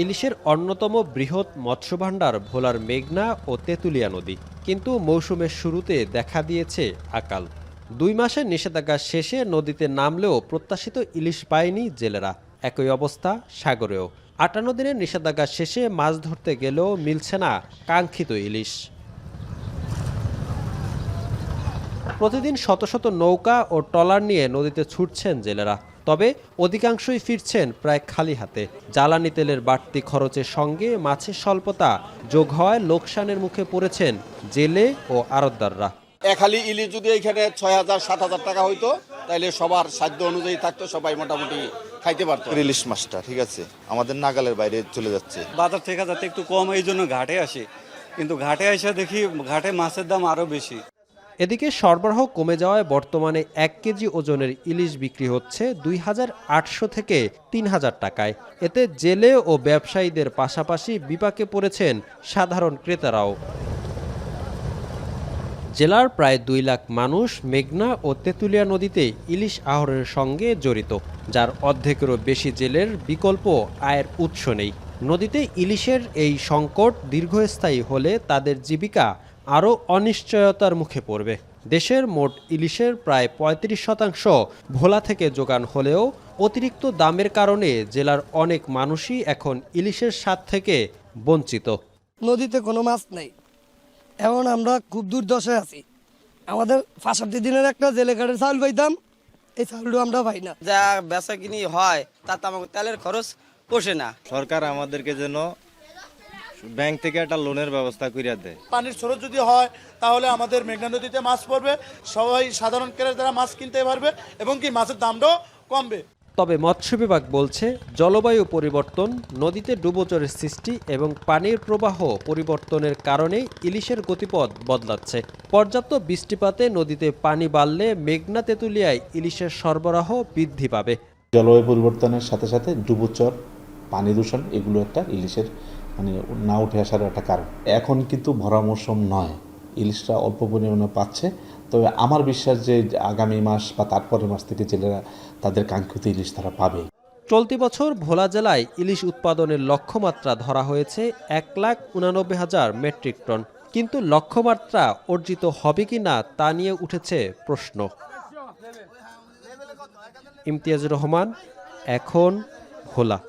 ইলিশের অন্যতম বৃহৎ মৎস্যভাণ্ডার ভোলার মেঘনা ও তেঁতুলিয়া নদী, কিন্তু মৌসুমের শুরুতে দেখা দিয়েছে আকাল। 2 মাসের নিষেধাজ্ঞা শেষে নদীতে নামলেও প্রত্যাশিত ইলিশ পায়নি জেলেরা। একই অবস্থা সাগরেও। 58 দিনের নিষেধাজ্ঞা শেষে মাছ ধরতে গেলেও মিলছে না কাঙ্ক্ষিত ইলিশ। প্রতিদিন শত শত নৌকা ও ট্রলার নিয়ে নদীতে ছুটছেন জেলেরা, তবে অধিকাংশই ফিরছেন প্রায় খালি হাতে। জ্বালানি তেলের বাড়তি খরচের সঙ্গে মাছের স্বল্পতা যোগ হওয়ায় লোকসানের মুখে পড়েছেন জেলে ও আড়তদাররা। এক হালি ইলিশ যদি এখানে 6,000-7,000 টাকা হইতো, তাহলে সবার সাধ্য অনুযায়ী থাকতো, সবাই মোটামুটি খাইতে পারতো। ইলিশ মাছটা ঠিক আছে আমাদের নাগালের বাইরে চলে যাচ্ছে। বাজার থেকে যাতে একটু কম, এই জন্য ঘাটে আসে, কিন্তু ঘাটে এসে দেখি ঘাটে মাছের দাম আরো বেশি। এদিকে সরবরাহ কমে যাওয়ায় বর্তমানে 1 কেজি ওজনের ইলিশ বিক্রি হচ্ছে 2,800 থেকে 3,000 টাকায়। এতে জেলে ও ব্যবসায়ীদের পাশাপাশি বিপাকে পড়েছেন সাধারণ ক্রেতারাও। জেলার প্রায় 2 লাখ মানুষ মেঘনা ও তেঁতুলিয়া নদীতে ইলিশ আহরণের সঙ্গে জড়িত, যার অর্ধেকেরও বেশি জেলের বিকল্প আয়ের উৎস নেই। নদীতে ইলিশের এই সংকট দীর্ঘস্থায়ী হলে তাদের জীবিকা আরও অনিশ্চয়তার মুখে পড়বে। দেশের মোট ইলিশের প্রায় 35% ভোলা থেকে যোগান হলেও অতিরিক্ত দামের কারণে জেলার অনেক মানুষই এখন ইলিশের স্বাদ থেকে বঞ্চিত। নদীতে কোনো মাছ নেই, এখন আমরা খুব দুর্দশায় আছি। আমাদের 65 দিনের একটা জেলে কাঠের চাউল পাইতাম, এই চাউলটা আমরা পাই না। যা বেচা কিনি হয় তাতে আমাকে তেলের খরচ পোষে না। সরকার আমাদেরকে যেন ব্যাংক থেকে একটা লোনের ব্যবস্থা করে দেয়। পানির স্রোত যদি হয় তাহলে আমাদের মেঘনা নদীতে মাছ পড়বে, সবাই সাধারণ ক্রেতারা মাছ কিনতে পারবে এবং কি মাছের দামটাও কমবে। তবে মৎস্য বিভাগ বলছে, জলবায়ু পরিবর্তন, নদীতে ডুবোচরের সৃষ্টি এবং পানির প্রবাহ পরিবর্তনের কারণে ইলিশের গতিপথ বদলাচ্ছে। পর্যাপ্ত বৃষ্টিপাতে নদীতে পানি বাড়লে মেঘনা তেঁতুলিয়ায় ইলিশের সরবরাহ বৃদ্ধি পাবে। জলবায়ু পরিবর্তনের সাথে সাথে ডুবোচর, পানি দূষণ, এগুলো একটা ইলিশের না উঠে আসার একটা কারণ। এখন কিন্তু ভরা মৌসুম নয়, ইলিশটা অল্প পরিমাণে পাচ্ছে। তবে আমার বিশ্বাস যে আগামী মাস বা তারপরের মাস থেকে জেলেরা তাদের কাঙ্ক্ষিত ইলিশ তারা পাবে। চলতি বছর ভোলা জেলায় ইলিশ উৎপাদনের লক্ষ্যমাত্রা ধরা হয়েছে 1,89,000 মেট্রিক টন, কিন্তু লক্ষ্যমাত্রা অর্জিত হবে কিনা তা নিয়ে উঠেছে প্রশ্ন। ইমতিয়াজুর রহমান, এখন ভোলা।